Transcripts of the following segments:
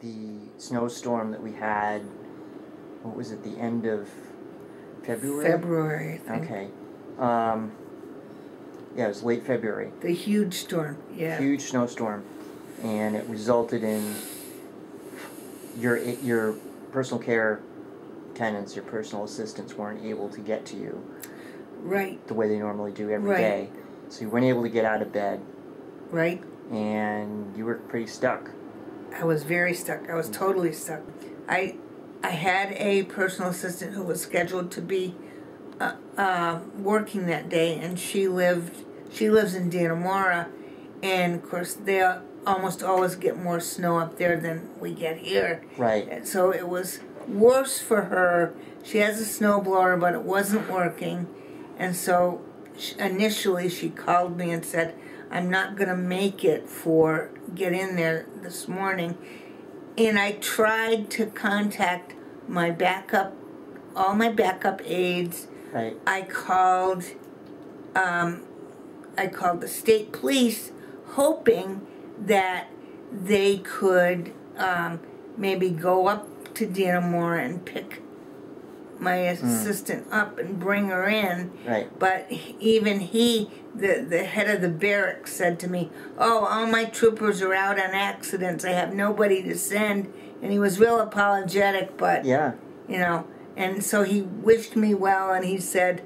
the snowstorm that we had, what was it, the end of February? February, I think. Okay. Yeah, it was late February. The huge storm, yeah. Huge snowstorm. And it resulted in your personal care tenants, your personal assistants weren't able to get to you. Right. The way they normally do every day. So you weren't able to get out of bed. Right. And you were pretty stuck. I was very stuck. I was totally stuck. I had a personal assistant who was scheduled to be working that day, and she lives in Dannemora, and of course they almost always get more snow up there than we get here. Right. And so it was worse for her. She has a snowblower, but it wasn't working, and so initially she called me and said, "I'm not going to make it get in there this morning." And I tried to contact all my backup aides. Right. I called the state police, hoping that they could maybe go up to Dannemora and pick my assistant up and bring her in. Right. But even the head of the barracks said to me, "Oh, all my troopers are out on accidents. I have nobody to send." And he was real apologetic, but, yeah. you know, and so he wished me well, and he said,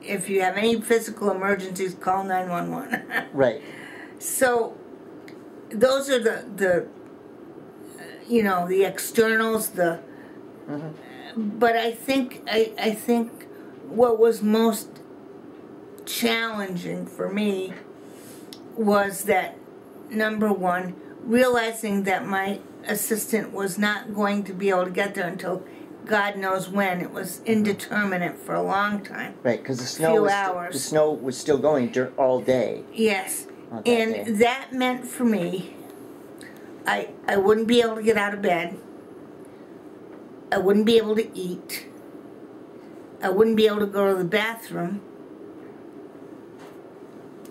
if you have any physical emergencies, call 911. Right. So those are the externals, but I think what was most challenging for me was that, number one, realizing that my assistant was not going to be able to get there until God knows when. It was indeterminate for a long time. Right, because the snow was still going all day. Yes, and that meant for me, I wouldn't be able to get out of bed. I wouldn't be able to eat. I wouldn't be able to go to the bathroom.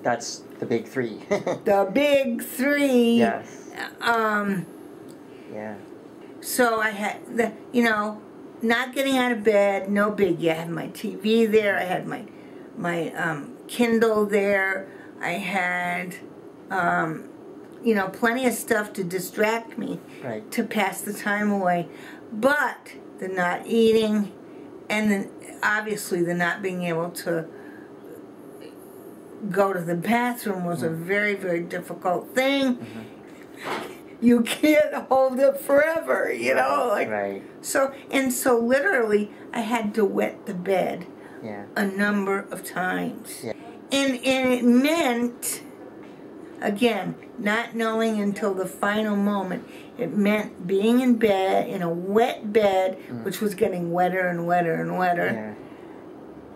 That's the big three. The big three. Yes. Yeah. So I had not getting out of bed, no biggie. I had my TV there. I had my Kindle there. I had plenty of stuff to distract me, right, to pass the time away. But the not eating, and then obviously the not being able to go to the bathroom was a very, very difficult thing. You can't hold it forever, right. So literally I had to wet the bed a number of times. Yeah. And it meant, again, not knowing until the final moment, it meant being in bed, in a wet bed, which was getting wetter and wetter and wetter. Yeah.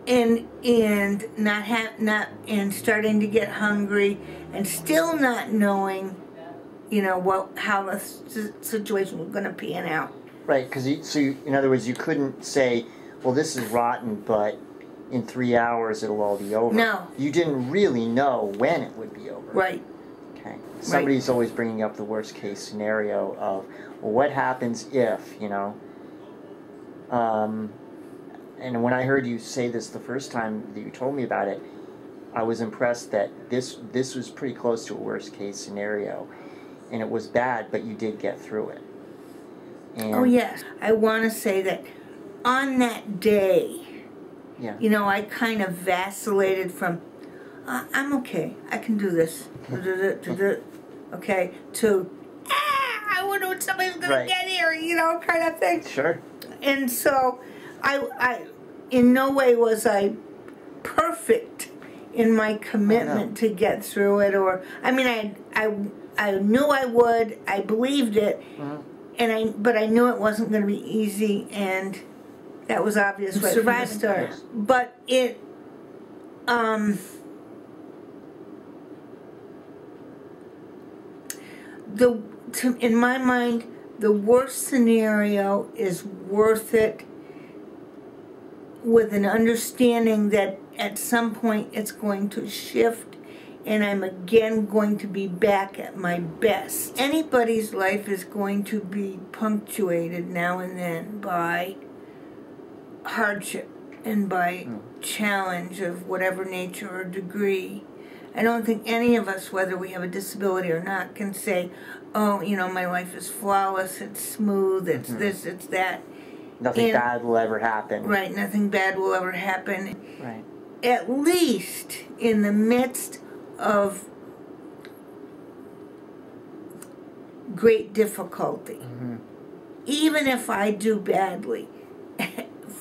And and starting to get hungry, and still not knowing, how the situation was going to pan out. Right, because in other words, you couldn't say, well, this is rotten, but in 3 hours it'll all be over. No. You didn't really know when it would be over. Right. Okay. Somebody's always bringing up the worst case scenario of, well, what happens if, and when I heard you say this the first time that you told me about it, I was impressed that this was pretty close to a worst case scenario. And it was bad, but you did get through it. And oh, yes. I want to say that on that day, I kind of vacillated from, I'm okay, I can do this, okay, to, I wonder when somebody's going to get here, kind of thing. Sure. And so, I in no way was I perfect in my commitment to get through it, or, I mean, I knew I would, I believed it, but I knew it wasn't going to be easy, and that was obvious right from the start. Yes. But it, in my mind, the worst scenario is worth it, with an understanding that at some point it's going to shift and I'm again going to be back at my best. Anybody's life is going to be punctuated now and then by hardship and by challenge of whatever nature or degree. I don't think any of us, whether we have a disability or not, can say, oh, you know, my life is flawless, it's smooth, it's this, it's that. Nothing bad will ever happen. Right, nothing bad will ever happen. Right. At least in the midst of great difficulty. Even if I do badly,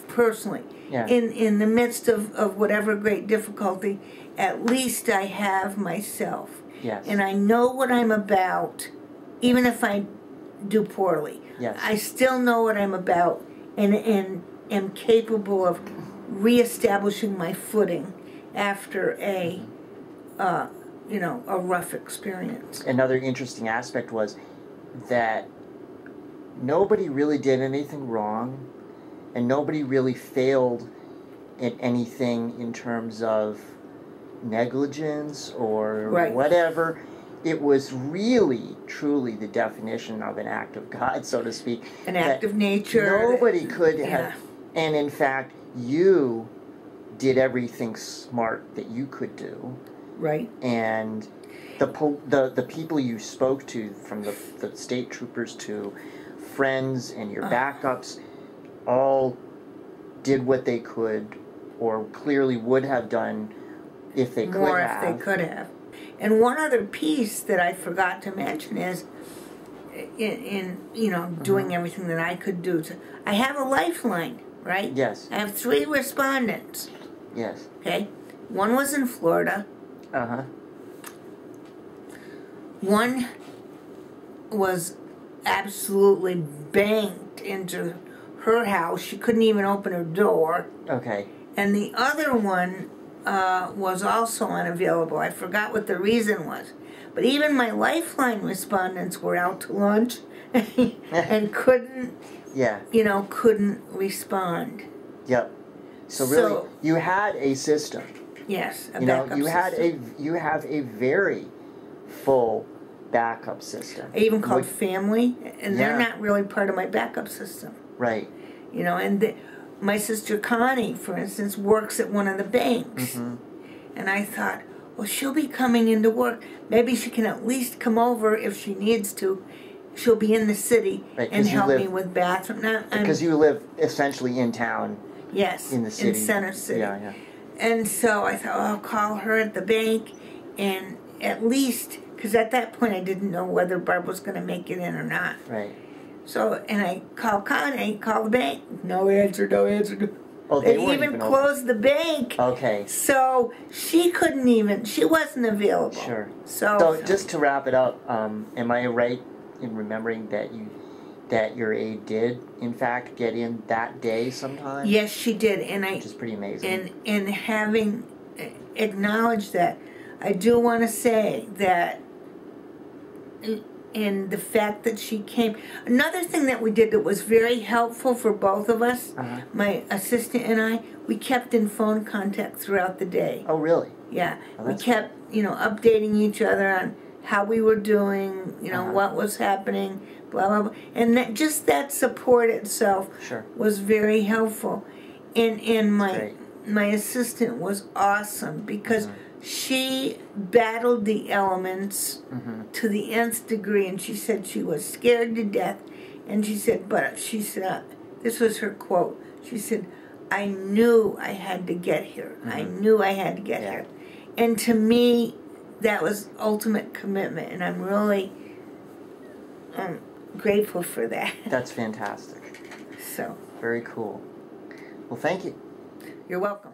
personally, in the midst of whatever great difficulty, at least I have myself. Yes. And I know what I'm about, even if I do poorly. Yes. I still know what I'm about and am capable of reestablishing my footing after a rough experience. Another interesting aspect was that nobody really did anything wrong, and nobody really failed at anything in terms of negligence or whatever. It was really, truly the definition of an act of God, so to speak. An act of nature. Nobody could have. And in fact, you did everything smart that you could do. Right. And the people you spoke to, from the state troopers to friends and your backups, all did what they could, or clearly would have done if they could have. More if they could have. And one other piece that I forgot to mention is, in doing everything that I could do, I have a lifeline, right? Yes. I have 3 respondents. Yes. Okay? One was in Florida. Uh-huh. One was absolutely banked into her house. She couldn't even open her door. Okay. And the other one was also unavailable. I forgot what the reason was. But even my lifeline respondents were out to lunch and couldn't, couldn't respond. Yep. So really, you had a system. Yes, a you backup system. You have a very full backup system. I even called family, and they're not really part of my backup system. Right. And my sister Connie, for instance, works at one of the banks. And I thought, well, she'll be coming into work. Maybe she can at least come over if she needs to. She'll be in the city and help me with bathroom. Because you live essentially in town. Yes, in the city. In Center City. Yeah. And so I thought, I'll call her at the bank, and at least, because at that point I didn't know whether Barb was going to make it in or not. Right. So, and I called Connie, called the bank. No answer. Oh, they even closed the bank. Okay. So she wasn't available. Sure. So just to wrap it up, am I right in remembering that your aide did, in fact, get in that day sometime? Yes, she did, which is pretty amazing. And having acknowledged that, I do want to say that. And the fact that she came. Another thing that we did that was very helpful for both of us, my assistant and I, we kept in phone contact throughout the day. Oh, really? Yeah. We kept, updating each other on how we were doing, what was happening, blah, blah, blah. And that support itself was very helpful. And my assistant was awesome because she battled the elements to the nth degree, and she said she was scared to death. And she said, this was her quote. She said, I knew I had to get here. I knew I had to get here. And to me, that was ultimate commitment, and I'm really grateful for that. That's fantastic. So. Very cool. Well, thank you. You're welcome.